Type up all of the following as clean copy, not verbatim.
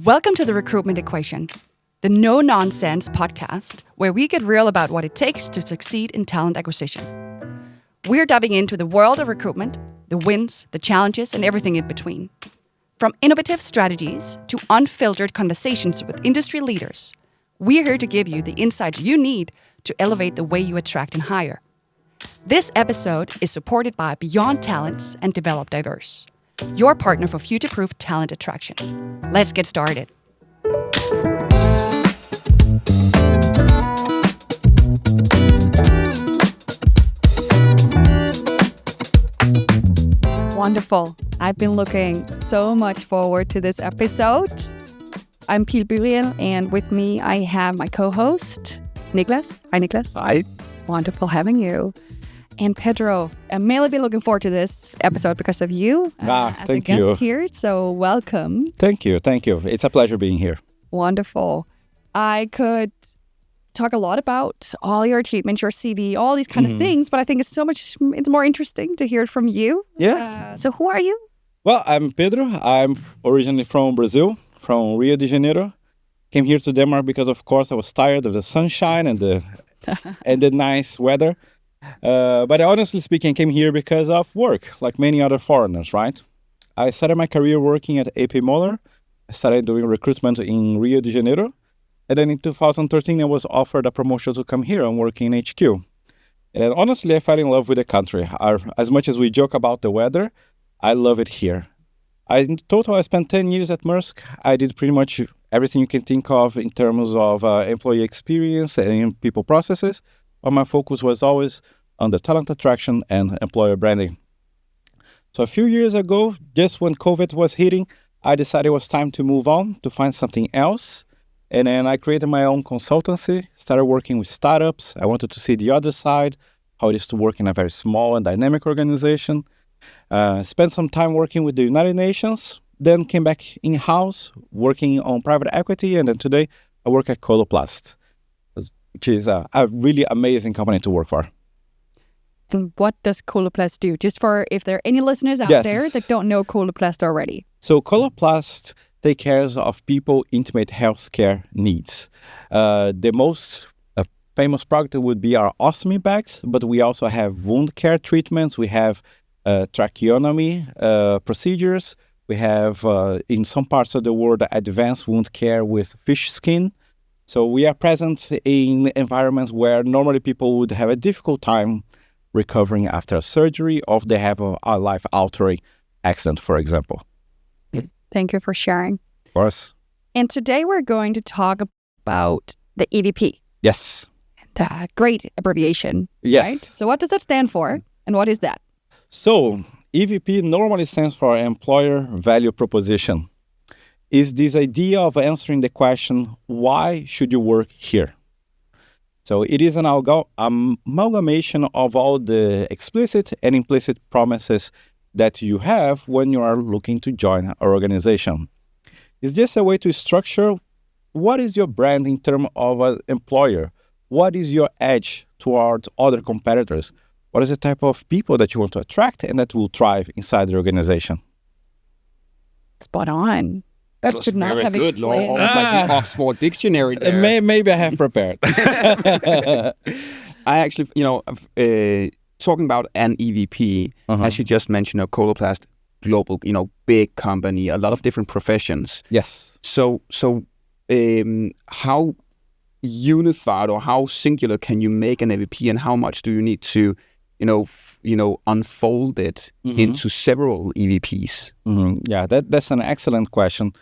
Welcome to the Recruitment Equation, the no-nonsense podcast where we get real about what it takes to succeed in talent acquisition. We're diving into the world of recruitment, the wins, the challenges, and everything in between. From innovative strategies to unfiltered conversations with industry leaders, we're here to give you the insights you need to elevate the way you attract and hire. This episode is supported by Beyond Talents and Develop Diverse, your partner for future-proof talent attraction. Let's get started. Wonderful. I've been looking so much forward to this episode. I'm Byriel, and with me I have my co-host, Nicklas. Hi, Nicklas. Hi. Wonderful having you. And Pedro, I'm mainly been looking forward to this episode because of you as a guest here. So welcome. Thank you. It's a pleasure being here. Wonderful. I could talk a lot about all your achievements, your CV, all these kind of things, but I think it's more interesting to hear it from you. Yeah. So who are you? Well, I'm Pedro. I'm originally from Brazil, from Rio de Janeiro. Came here to Denmark because, of course, I was tired of the sunshine and the and the nice weather. But honestly speaking, I came here because of work, like many other foreigners, right? I started my career working at AP Moller. I started doing recruitment in Rio de Janeiro. And then in 2013, I was offered a promotion to come here and work in HQ. And honestly, I fell in love with the country. As much as we joke about the weather, I love it here. In total, I spent 10 years at Maersk. I did pretty much everything you can think of in terms of employee experience and people processes. But my focus was always on the talent attraction and employer branding. So a few years ago, just when COVID was hitting, I decided it was time to move on, to find something else. And then I created my own consultancy, started working with startups. I wanted to see the other side, how it is to work in a very small and dynamic organization. Spent some time working with the United Nations, then came back in-house, working on private equity, and then today I work at Coloplast, which is a really amazing company to work for. And what does Coloplast do? Just for if there are any listeners out there that don't know Coloplast already. So Coloplast takes care of people intimate healthcare needs. The most famous product would be our ostomy bags, but we also have wound care treatments. We have tracheotomy procedures. We have, in some parts of the world, advanced wound care with fish skin. So we are present in environments where normally people would have a difficult time recovering after a surgery, or if they have a life-altering accident, for example. Thank you for sharing. Of course. And today we're going to talk about the EVP. Yes. Great abbreviation. Yes. Right? So what does that stand for, and what is that? So EVP normally stands for Employer Value Proposition. Is this idea of answering the question, why should you work here? So it is an amalgamation of all the explicit and implicit promises that you have when you are looking to join our organization. It's just a way to structure what is your brand in terms of an employer. What is your edge towards other competitors? What is the type of people that you want to attract and that will thrive inside the organization? Spot on. That was very good, Laura. Almost like the Oxford Dictionary there. Maybe I have prepared. I actually, talking about an EVP, as you just mentioned, Coloplast, global, big company, a lot of different professions. Yes. So, how unified or how singular can you make an EVP, and how much do you need to, unfold it into several EVPs? Yeah, that's an excellent question,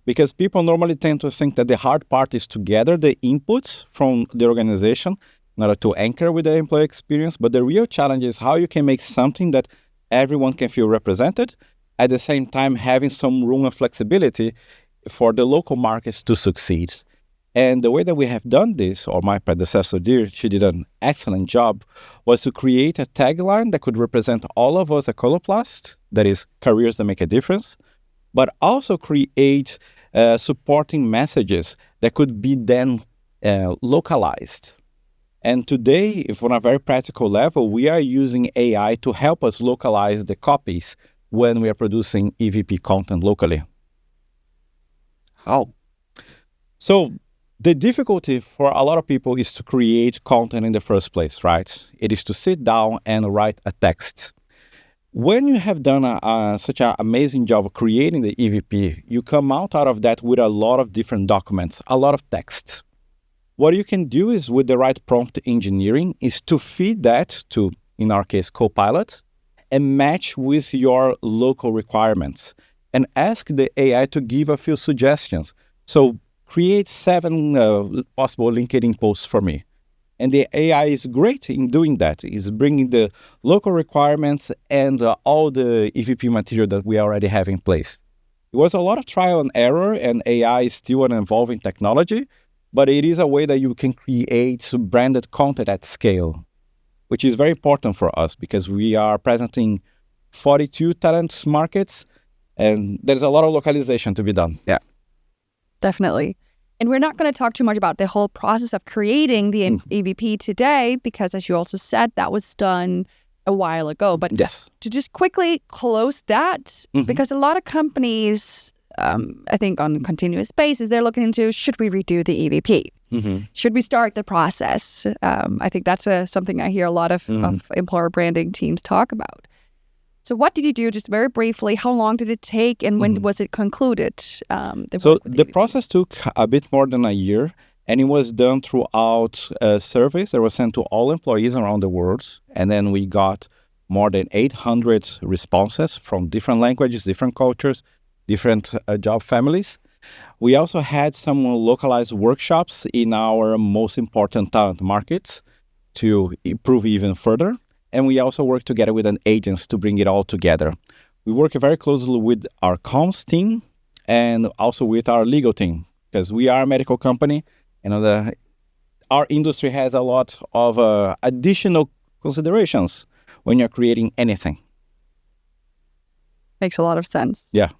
because people normally tend to think that the hard part is to gather the inputs from the organization in order to anchor with the employee experience. But the real challenge is how you can make something that everyone can feel represented, at the same time having some room and flexibility for the local markets to succeed. And the way that we have done this, or my predecessor did, she did an excellent job, was to create a tagline that could represent all of us at Coloplast, that is, careers that make a difference, but also create supporting messages that could be then localized. And today, if on a very practical level, we are using AI to help us localize the copies when we are producing EVP content locally. How? So the difficulty for a lot of people is to create content in the first place, right? It is to sit down and write a text. When you have done such an amazing job of creating the EVP, you come out of that with a lot of different documents, a lot of text. What you can do is, with the right prompt engineering, is to feed that to, in our case, Copilot, and match with your local requirements, and ask the AI to give a few suggestions. So create 7 possible LinkedIn posts for me. And the AI is great in doing that. It's bringing the local requirements and all the EVP material that we already have in place. It was a lot of trial and error, and AI is still an evolving technology, but it is a way that you can create branded content at scale, which is very important for us because we are present in 42 talent markets, and there's a lot of localization to be done. Yeah. Definitely. And we're not going to talk too much about the whole process of creating the EVP today, because as you also said, that was done a while ago. But yes, to just quickly close that, because a lot of companies, I think on a continuous basis, they're looking into, should we redo the EVP? Should we start the process? I think that's something I hear a lot of employer branding teams talk about. So what did you do, just very briefly? How long did it take, and when was it concluded? So the process took a bit more than a year, and it was done throughout surveys that were sent to all employees around the world. And then we got more than 800 responses from different languages, different cultures, different job families. We also had some localized workshops in our most important talent markets to improve even further. And we also work together with an agent to bring it all together. We work very closely with our comms team and also with our legal team, because we are a medical company, and our industry has a lot of additional considerations when you're creating anything. Makes a lot of sense. Yeah.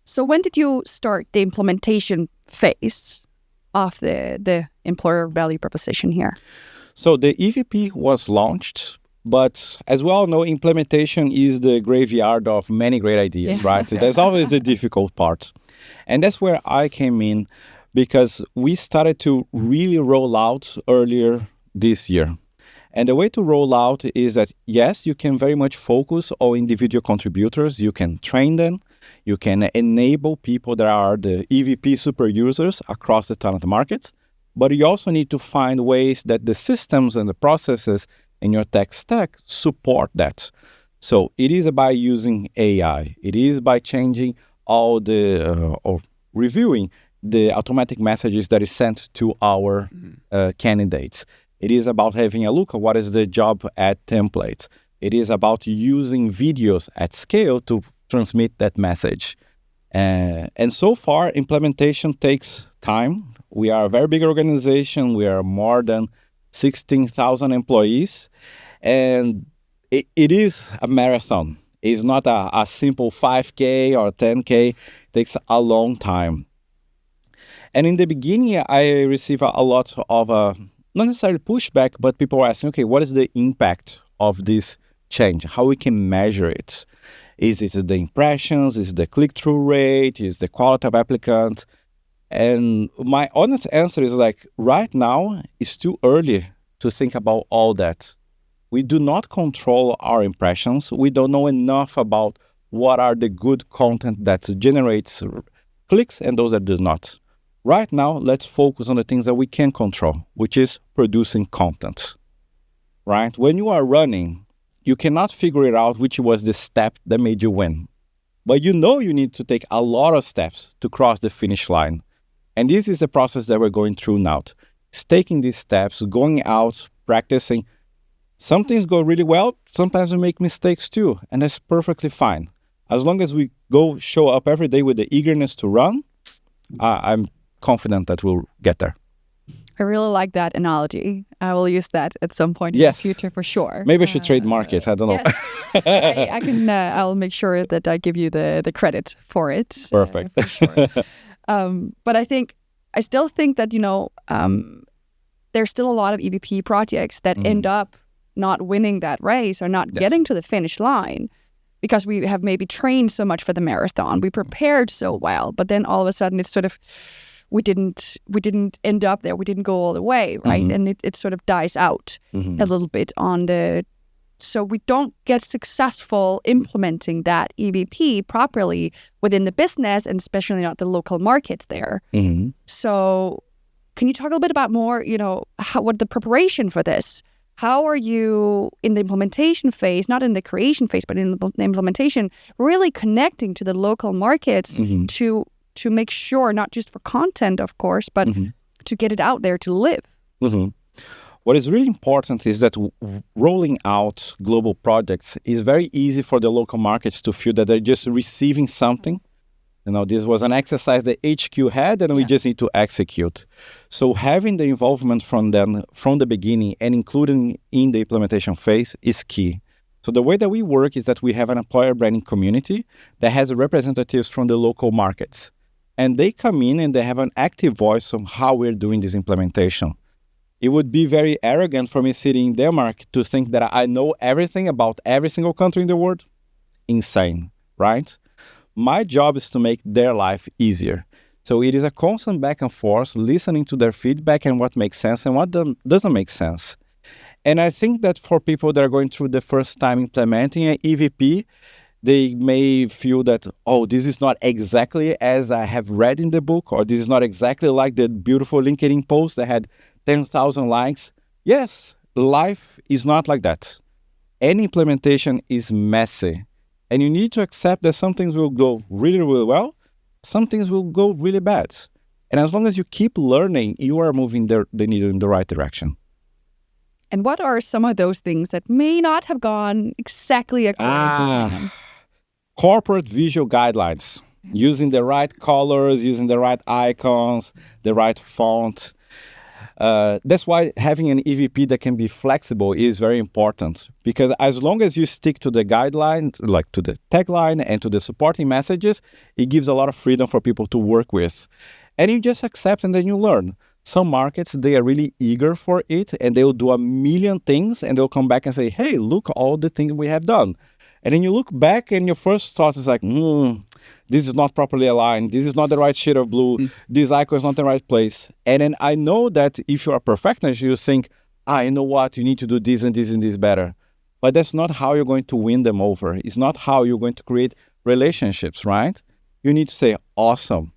So when did you start the implementation phase of the employer value proposition here? So the EVP was launched, but as we all know, implementation is the graveyard of many great ideas, right? That's always the difficult part. And that's where I came in, because we started to really roll out earlier this year. And the way to roll out is that, yes, you can very much focus on individual contributors. You can train them. You can enable people that are the EVP super users across the talent markets. But you also need to find ways that the systems and the processes in your tech stack support that. So it is by using AI. It is by changing all or reviewing the automatic messages that is sent to our candidates. It is about having a look at what is the job ad template. It is about using videos at scale to transmit that message. And so far, implementation takes time. We are a very big organization. We are more than 16,000 employees. And it is a marathon. It's not a simple 5K or 10K. It takes a long time. And in the beginning, I received a lot of, not necessarily pushback, but people were asking, okay, what is the impact of this change? How we can measure it? Is it the impressions? Is it the click-through rate? Is the quality of applicants? And my honest answer is right now, it's too early to think about all that. We do not control our impressions. We don't know enough about what are the good content that generates clicks and those that do not. Right now, let's focus on the things that we can control, which is producing content, right? When you are running, you cannot figure it out which was the step that made you win. But you need to take a lot of steps to cross the finish line. And this is the process that we're going through now. It's taking these steps, going out, practicing. Some things go really well. Sometimes we make mistakes too. And that's perfectly fine. As long as we show up every day with the eagerness to run, I'm confident that we'll get there. I really like that analogy. I will use that at some point in the future for sure. Maybe I should trademark it. I don't know. Yes. I can. I'll make sure that I give you the credit for it. Perfect. For sure. But I still think that there's still a lot of EVP projects that end up not winning that race or not getting to the finish line. because we have maybe trained so much for the marathon, we prepared so well, but then all of a sudden it's sort of, we didn't end up there, we didn't go all the way, right? And it sort of dies out a little bit on the, so we don't get successful implementing that EVP properly within the business, and especially not the local markets there. So can you talk a little bit about more, what the preparation for this? How are you in the implementation phase, not in the creation phase, but in the implementation, really connecting to the local markets to make sure, not just for content, of course, but to get it out there to live? What is really important is that rolling out global projects is very easy for the local markets to feel that they're just receiving something. This was an exercise that HQ had, and we just need to execute. So having the involvement from them from the beginning and including in the implementation phase is key. So the way that we work is that we have an employer branding community that has representatives from the local markets. And they come in and they have an active voice on how we're doing this implementation. It would be very arrogant for me sitting in Denmark to think that I know everything about every single country in the world. Insane, right? My job is to make their life easier. So it is a constant back and forth, listening to their feedback and what makes sense and what doesn't make sense. And I think that for people that are going through the first time implementing an EVP, they may feel that, this is not exactly as I have read in the book, or this is not exactly like the beautiful LinkedIn post that had 10,000 likes. Yes, life is not like that. Any implementation is messy. And you need to accept that some things will go really, really well, some things will go really bad. And as long as you keep learning, you are moving the needle in the right direction. And what are some of those things that may not have gone exactly according to plan? Corporate visual guidelines, using the right colors, using the right icons, the right font. That's why having an EVP that can be flexible is very important, because as long as you stick to the guideline, like to the tagline and to the supporting messages, it gives a lot of freedom for people to work with. And you just accept and then you learn. Some markets, they are really eager for it and they'll do a million things and they'll come back and say, hey, look all the things we have done. And then you look back and your first thought is like, this is not properly aligned. This is not the right shade of blue. This icon is not the right place. And then I know that if you're a perfectionist, you think, you know what? You need to do this and this and this better. But that's not how you're going to win them over. It's not how you're going to create relationships, right? You need to say, awesome.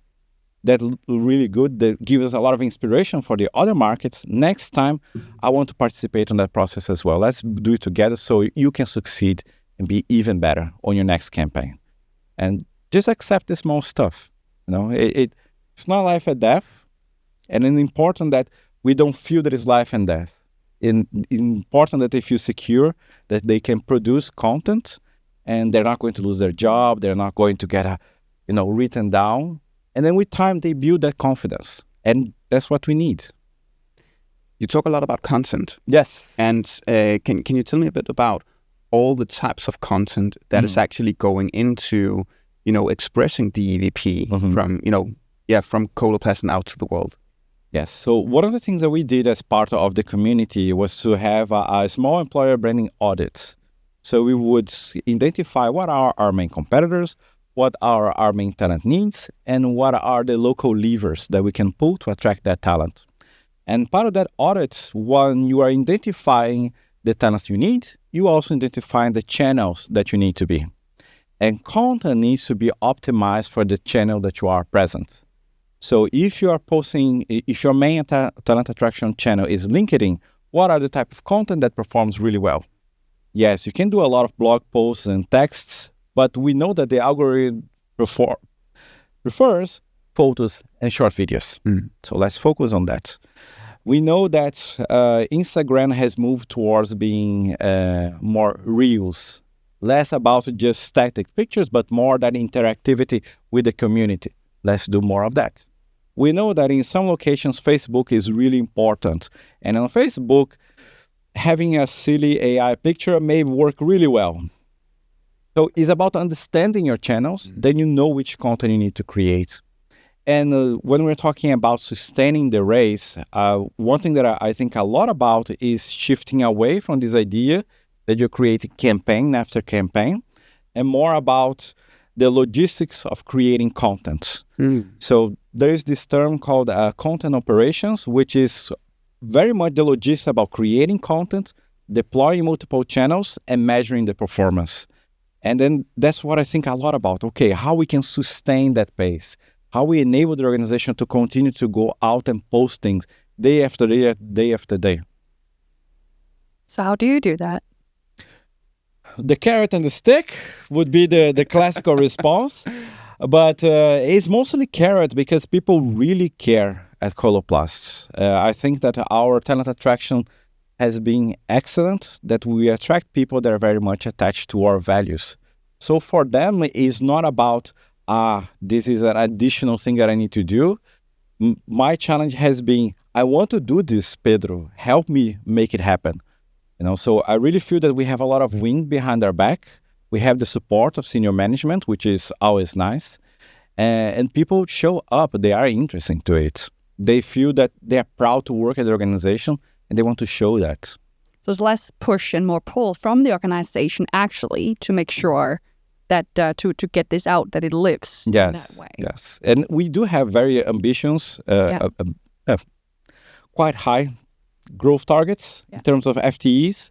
That's really good. That gives us a lot of inspiration for the other markets. Next time, I want to participate in that process as well. Let's do it together so you can succeed and be even better on your next campaign. And just accept the small stuff. It's not life and death. And it's important that we don't feel that it's life and death. It's important that they feel secure, that they can produce content, and they're not going to lose their job. They're not going to get written down. And then with time, they build that confidence. And that's what we need. You talk a lot about content. Yes. And can you tell me a bit about all the types of content that is actually going into, expressing the EVP from Coloplast and out to the world? Yes. So one of the things that we did as part of the community was to have a small employer branding audit. So we would identify what are our main competitors, what are our main talent needs, and what are the local levers that we can pull to attract that talent. And part of that audit, when you are identifying the talents you need, you also identify the channels that you need to be. And content needs to be optimized for the channel that you are present. So if you are posting, if your main talent attraction channel is LinkedIn, what are the type of content that performs really well? Yes, you can do a lot of blog posts and texts, but we know that the algorithm prefers photos and short videos. So let's focus on that. We know that Instagram has moved towards being more reels, less about just static pictures, but more that interactivity with the community. Let's do more of that. We know that in some locations, Facebook is really important. And on Facebook, having a silly AI picture may work really well. So it's about understanding your channels, then you know which content you need to create. And when we're talking about sustaining the race, one thing that I think a lot about is shifting away from this idea that you're creating campaign after campaign, and more about the logistics of creating content. So there is this term called content operations, which is very much the logistics about creating content, deploying multiple channels, and measuring the performance. And then that's what I think a lot about. Okay, how we can sustain that pace, how we enable the organization to continue to go out and post things day after day, day after day. So how do you do that? The carrot and the stick would be the classical response, but it's mostly carrot because people really care at Coloplast. I think that our talent attraction has been excellent, that we attract people that are very much attached to our values. So for them, it's not about, this is an additional thing that I need to do. My challenge has been, I want to do this, Pedro. Help me make it happen. So I really feel that we have a lot of wind behind our back. We have the support of senior management, which is always nice. And people show up. They are interested to it. They feel that they are proud to work at the organization, and they want to show that. So there's less push and more pull from the organization, actually, to make sure that to get this out, that it lives in that way. Yes. And we do have very ambitions, quite high growth targets in terms of FTEs,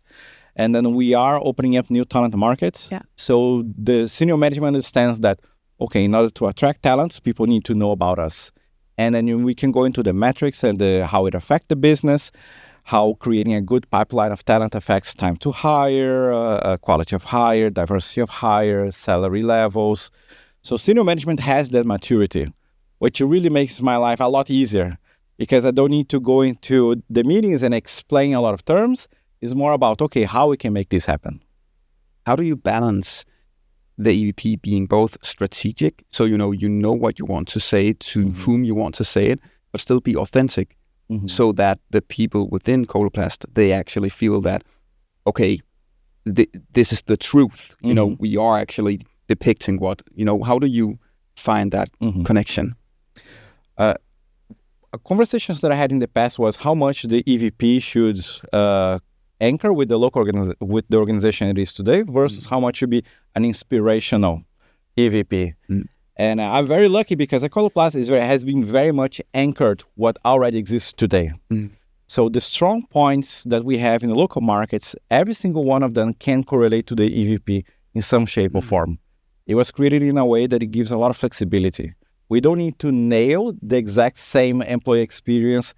and then we are opening up new talent markets. So the senior management understands that, okay, in order to attract talents, people need to know about us. And then we can go into the metrics and how it affects the business, how creating a good pipeline of talent affects time to hire, quality of hire, diversity of hire, salary levels. So senior management has that maturity, which really makes my life a lot easier, because I don't need to go into the meetings and explain a lot of terms. It's more about, okay, how we can make this happen. How do you balance the EVP being both strategic, so you know what you want to say to whom you want to say it, but still be authentic, so that the people within Coloplast, they actually feel that, okay, this is the truth. We are actually depicting what, how do you find that connection? Conversations that I had in the past was how much the EVP should anchor with the local with the organization it is today versus how much should be an inspirational EVP. And I'm very lucky because Coloplast has been very much anchored what already exists today. So the strong points that we have in the local markets, every single one of them can correlate to the EVP in some shape or form. It was created in a way that it gives a lot of flexibility. We don't need to nail the exact same employee experience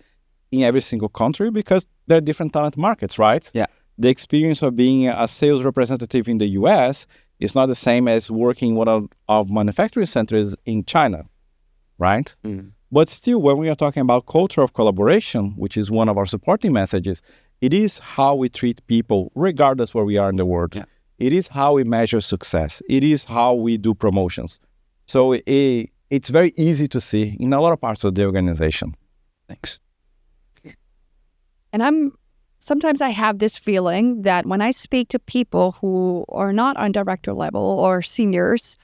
in every single country because there are different talent markets, right? Yeah. The experience of being a sales representative in the US is not the same as working in one of manufacturing centers in China, right? But still, when we are talking about culture of collaboration, which is one of our supporting messages, it is how we treat people regardless where we are in the world. Yeah. It is how we measure success. It is how we do promotions. So it's very easy to see in a lot of parts of the organization. Thanks. And sometimes I have this feeling that when I speak to people who are not on director level or seniors,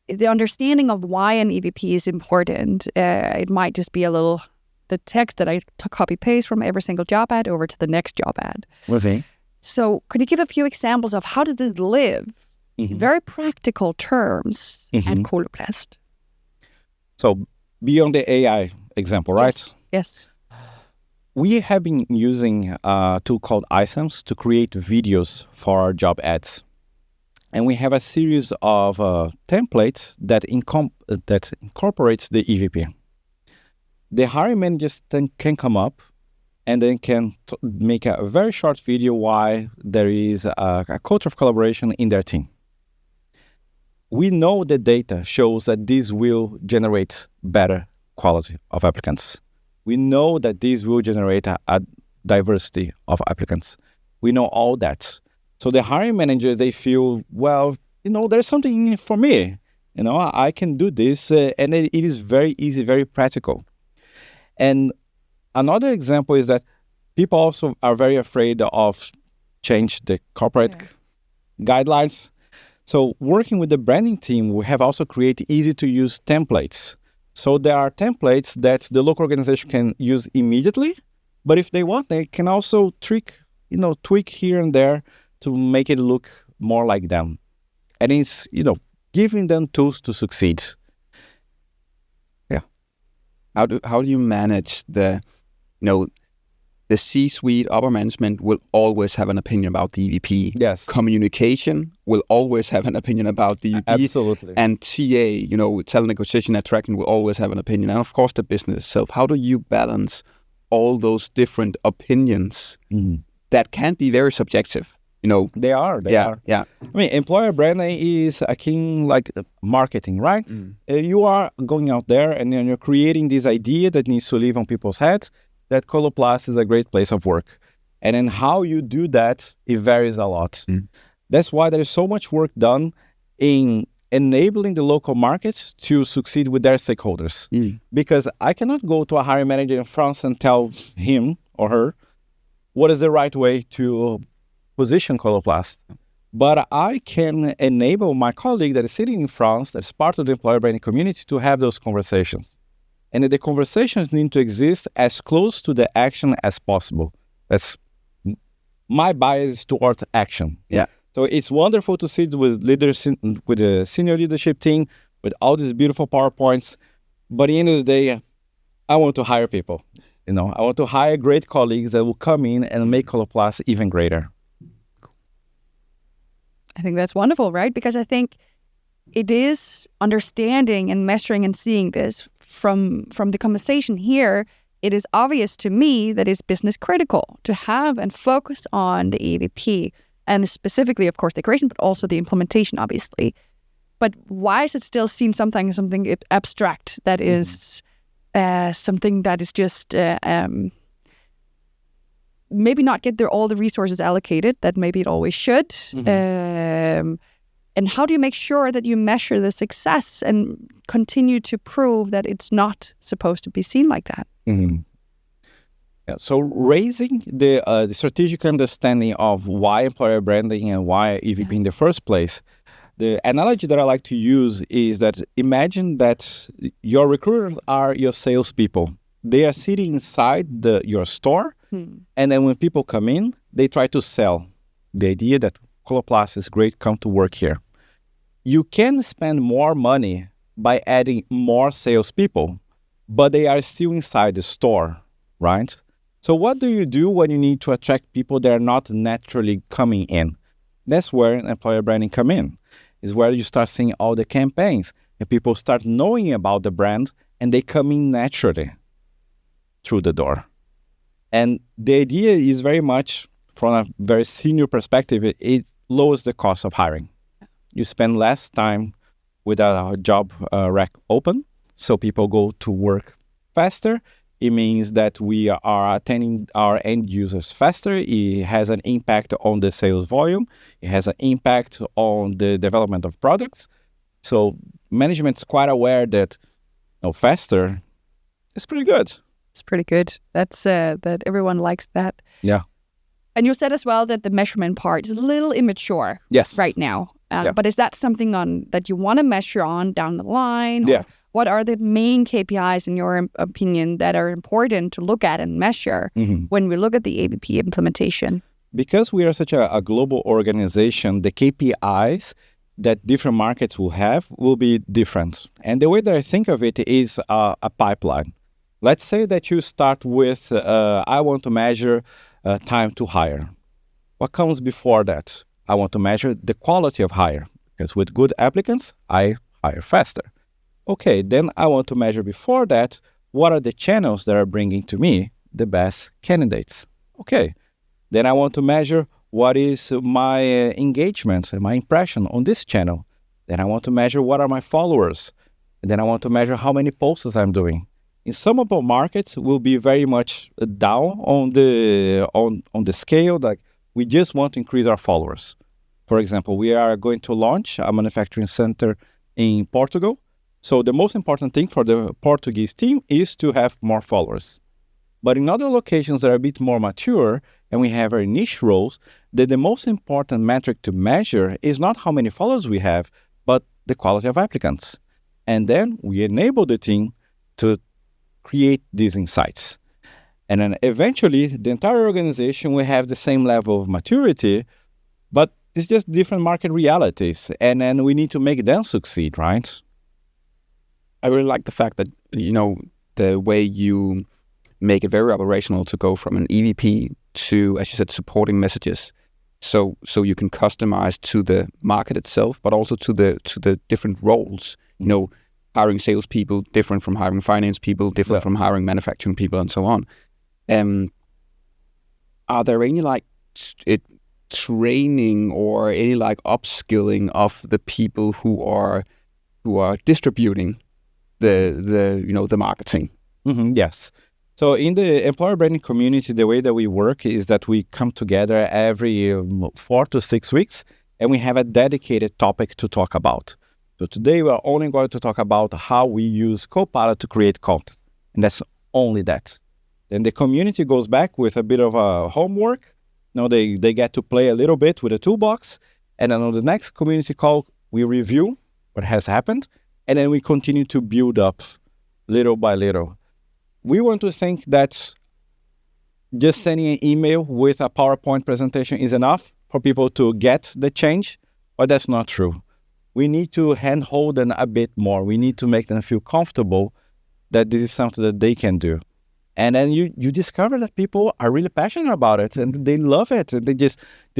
the understanding of why an EVP is important, it might just be the text that I copy-paste from every single job ad over to the next job ad. Okay. So could you give a few examples of how does this live in very practical terms at Coloplast? So beyond the AI example, right? Yes. We have been using a tool called iSense to create videos for our job ads. And we have a series of templates that incorporates the EVP. The hiring managers then can come up and then can make a very short video why there is a culture of collaboration in their team. We know the data shows that this will generate better quality of applicants. We know that this will generate a diversity of applicants. We know all that. So the hiring managers, they feel, well, there's something in it for me. I can do this, and it is very easy, very practical. And another example is that people also are very afraid of change the corporate guidelines. So working with the branding team, we have also created easy-to-use templates. So there are templates that the local organization can use immediately, but if they want, they can also tweak here and there to make it look more like them. And it's, giving them tools to succeed. Yeah. How do you manage the C-suite, upper management will always have an opinion about the EVP. Yes. Communication will always have an opinion about the EVP. Absolutely. And TA, talent acquisition, attraction will always have an opinion. And of course, the business itself. How do you balance all those different opinions that can be very subjective? They are. Yeah. I mean, employer branding is akin like marketing, right? You are going out there and then you're creating this idea that needs to live on people's heads, that Coloplast is a great place of work. And then how you do that, it varies a lot. That's why there's so much work done in enabling the local markets to succeed with their stakeholders. Because I cannot go to a hiring manager in France and tell him or her what is the right way to position Coloplast. But I can enable my colleague that is sitting in France, that is part of the employer branding community, to have those conversations. And the conversations need to exist as close to the action as possible. That's my bias towards action. Yeah. So it's wonderful to sit with leaders, with the senior leadership team, with all these beautiful PowerPoints. But at the end of the day, I want to hire people. I want to hire great colleagues that will come in and make Coloplast even greater. I think that's wonderful, right? Because I think it is understanding and measuring and seeing this from the conversation here. It is obvious to me that it's business critical to have and focus on the EVP, and specifically, of course, the creation, but also the implementation, obviously. But why is it still seen something abstract that is something that is just maybe not get all the resources allocated that maybe it always should? And how do you make sure that you measure the success and continue to prove that it's not supposed to be seen like that? Yeah, so raising the strategic understanding of why employer branding and why EVP in the first place, the analogy that I like to use is that imagine that your recruiters are your salespeople. They are sitting inside your store, and then when people come in, they try to sell the idea that Coloplast is great, come to work here. You can spend more money by adding more salespeople, but they are still inside the store, right? So what do you do when you need to attract people that are not naturally coming in? That's where employer branding come in. Is where you start seeing all the campaigns and people start knowing about the brand and they come in naturally through the door. And the idea is very much from a very senior perspective, it lowers the cost of hiring. You spend less time with a job rack open, so people go to work faster. It means that we are attending our end users faster. It has an impact on the sales volume. It has an impact on the development of products. So management's quite aware that faster is pretty good. It's pretty good. That's that everyone likes that. Yeah. And you said as well that the measurement part is a little immature right now. But is that something that you want to measure on down the line? Yeah. What are the main KPIs, in your opinion, that are important to look at and measure when we look at the EVP implementation? Because we are such a global organization, the KPIs that different markets will have will be different. And the way that I think of it is a pipeline. Let's say that you start with, I want to measure time to hire. What comes before that? I want to measure the quality of hire, because with good applicants, I hire faster. Okay, then I want to measure before that, what are the channels that are bringing to me the best candidates? Okay, then I want to measure what is my engagement and my impression on this channel. Then I want to measure what are my followers. And then I want to measure how many posts I'm doing. In some of our markets, we'll be very much down on the scale, like we just want to increase our followers. For example, we are going to launch a manufacturing center in Portugal. So the most important thing for the Portuguese team is to have more followers. But in other locations that are a bit more mature and we have very niche roles, the most important metric to measure is not how many followers we have, but the quality of applicants. And then we enable the team to create these insights. And then eventually, the entire organization will have the same level of maturity, but it's just different market realities, and then we need to make them succeed, right? I really like the fact that, the way you make it very operational to go from an EVP to, as you said, supporting messages. So you can customize to the market itself, but also to the different roles. Hiring salespeople different from hiring finance people, different from hiring manufacturing people, and so on. Are there any training or any upskilling of the people who are distributing the marketing? Yes. So in the employer branding community, the way that we work is that we come together every 4 to 6 weeks, and we have a dedicated topic to talk about. So today we are only going to talk about how we use Copilot to create content, and that's only that. Then the community goes back with a bit of a homework. They get to play a little bit with the toolbox, and then on the next community call, we review what has happened, and then we continue to build up little by little. We want to think that just sending an email with a PowerPoint presentation is enough for people to get the change, but that's not true. We need to handhold them a bit more. We need to make them feel comfortable that this is something that they can do. And then you discover that people are really passionate about it and they love it. And they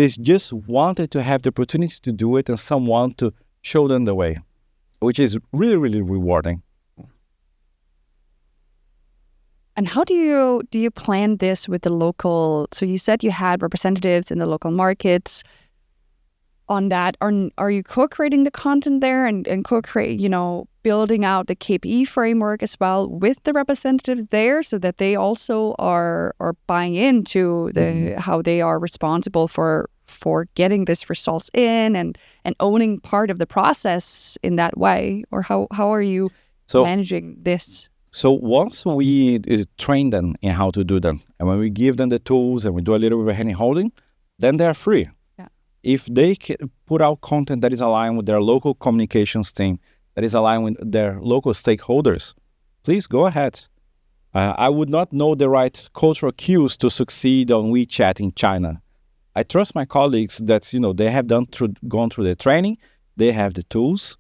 just wanted to have the opportunity to do it and someone to show them the way, which is really, really rewarding. And how do you plan this with the local? So you said you had representatives in the local markets. On that, are you co-creating the content there and co-create, building out the KPI framework as well with the representatives there, so that they also are buying into how they are responsible for getting these results in and owning part of the process in that way? Or how are you managing this? So once we train them in how to do them, and when we give them the tools and we do a little bit of hand holding, then they're free. If they put out content that is aligned with their local communications team, that is aligned with their local stakeholders, please go ahead. I would not know the right cultural cues to succeed on WeChat in China. I trust my colleagues that they have gone through the training, they have the tools,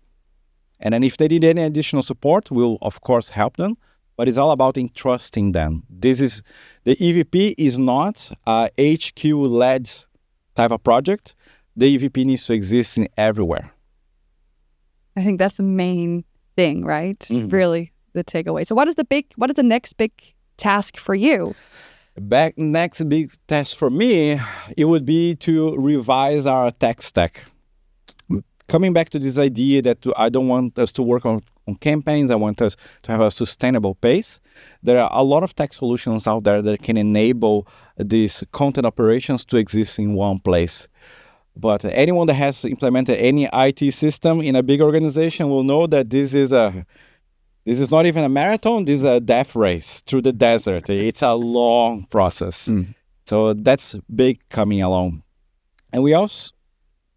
and then if they need any additional support, we'll of course help them. But it's all about entrusting them. The EVP is not a HQ-led type of project. The EVP needs to exist in everywhere. I think that's the main thing, right? Mm-hmm. Really, the takeaway. So what is the next big task for you? Next big task for me, it would be to revise our tech stack. Coming back to this idea that I don't want us to work on campaigns, I want us to have a sustainable pace. There are a lot of tech solutions out there that can enable these content operations to exist in one place. But anyone that has implemented any IT system in a big organization will know that this is not even a marathon, this is a death race through the desert. It's a long process. So that's big coming along. And we also,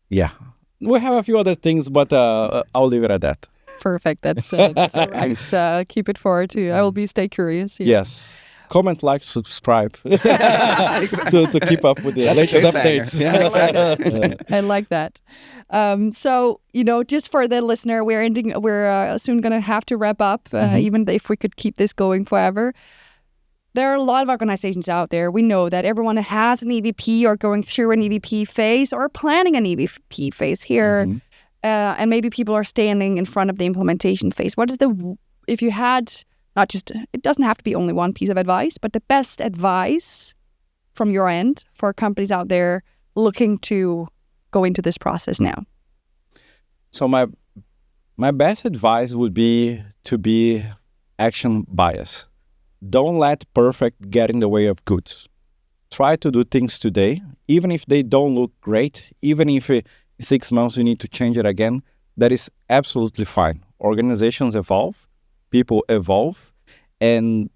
we have a few other things, but I'll leave it at that. Perfect. That's all right. Keep it forward too. I will stay curious. Yeah. Yes. Comment, like, subscribe to keep up with the latest updates. I like that. So, just for the listener, we're soon going to have to wrap up, even if we could keep this going forever. There are a lot of organizations out there. We know that everyone has an EVP or going through an EVP phase or planning an EVP phase here. And maybe people are standing in front of the implementation phase. If you had... it doesn't have to be only one piece of advice, but the best advice from your end for companies out there looking to go into this process now? So my best advice would be to be action bias. Don't let perfect get in the way of good. Try to do things today, even if they don't look great, even if in 6 months you need to change it again, that is absolutely fine. Organizations evolve. People evolve, and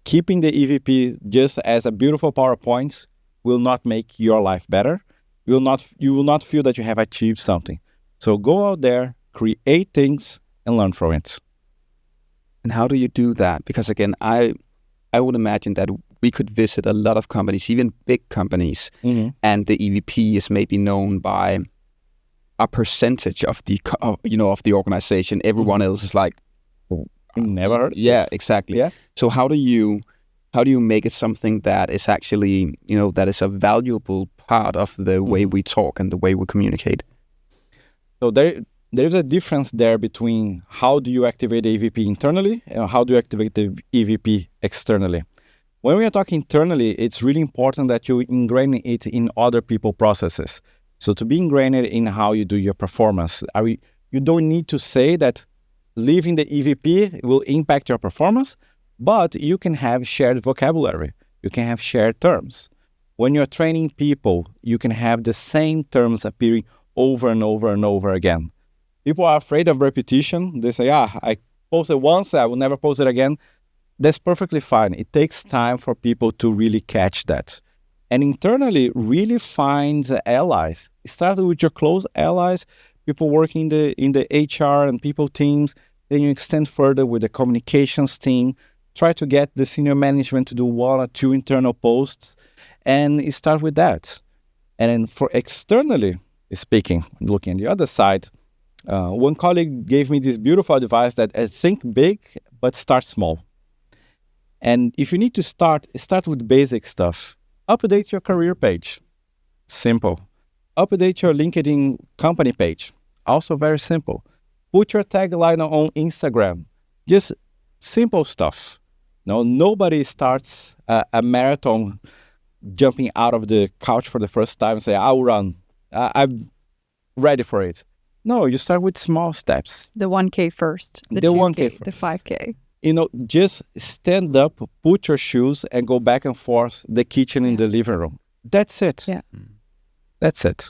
keeping the EVP just as a beautiful PowerPoint will not make your life better. You will not feel that you have achieved something. So go out there, create things, and learn from it. And how do you do that? Because again, I would imagine that we could visit a lot of companies, even big companies, and the EVP is maybe known by a percentage of the of the organization. Everyone else is like, never heard. Yeah, exactly. Yeah. So how do you make it something that is actually that is a valuable part of the way we talk and the way we communicate? So there's a difference there between how do you activate the EVP internally and how do you activate the EVP externally. When we are talking internally, it's really important that you ingrain it in other people's processes. So to be ingrained in how you do your performance, you don't need to say that leaving the EVP will impact your performance, but you can have shared vocabulary. You can have shared terms. When you're training people, you can have the same terms appearing over and over and over again. People are afraid of repetition. They say, I posted once, I will never post it again. That's perfectly fine. It takes time for people to really catch that. And internally, really find allies. Start with your close allies, people working in the HR and people teams. Then you extend further with the communications team. Try to get the senior management to do 1 or 2 internal posts, and you start with that. And then for externally speaking, looking at the other side, one colleague gave me this beautiful advice that think big, but start small. And if you need to start with basic stuff. Update your career page. Simple. Update your LinkedIn company page. Also very simple. Put your tagline on Instagram. Just simple stuff. No, nobody starts a marathon jumping out of the couch for the first time and say, I'll run. I'm ready for it. No, you start with small steps. The 1K first. The 2K 1K first. The 5K. Just stand up, put your shoes, and go back and forth the kitchen in the living room. That's it. Yeah. That's it.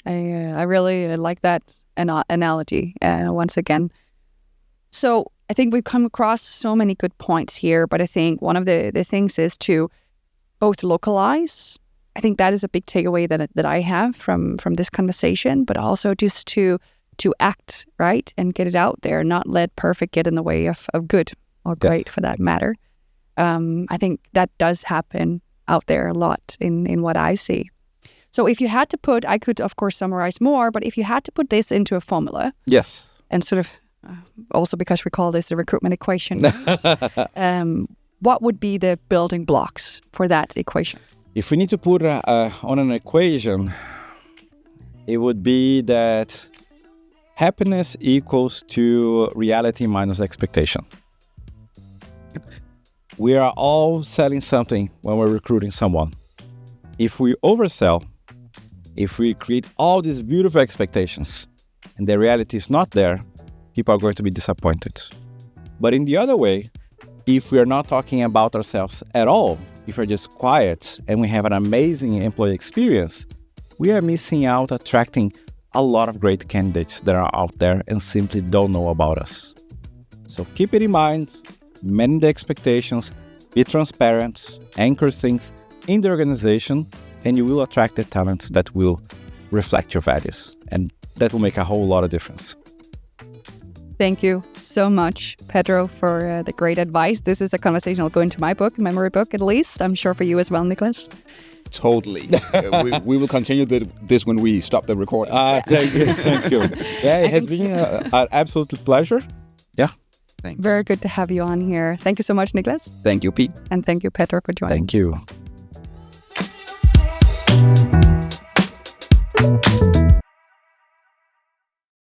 I really like that analogy once again. So I think we've come across so many good points here, but I think one of the things is to both localize. I think that is a big takeaway that I have from this conversation, but also just to act, right, and get it out there, not let perfect get in the way of good or great for that matter. I think that does happen out there a lot in what I see. So if you had to put, I could of course summarize more, but if you had to put this into a formula, yes, and sort of also because we call this the recruitment equation, what would be the building blocks for that equation? If we need to put on an equation, it would be that happiness equals to reality minus expectation. We are all selling something when we're recruiting someone. If we oversell, if we create all these beautiful expectations and the reality is not there, people are going to be disappointed. But in the other way, if we are not talking about ourselves at all, if we're just quiet and we have an amazing employee experience, we are missing out attracting a lot of great candidates that are out there and simply don't know about us. So keep it in mind, manage the expectations, be transparent, anchor things in the organization, and you will attract the talents that will reflect your values. And that will make a whole lot of difference. Thank you so much, Pedro, for the great advice. This is a conversation I'll go into my book, memory book at least. I'm sure for you as well, Nicklas. Totally. We will continue this when we stop the recording. Thank you. Yeah, it has been an absolute pleasure. Yeah. Thanks. Very good to have you on here. Thank you so much, Nicklas. Thank you, Pete. And thank you, Pedro, for joining. Thank you.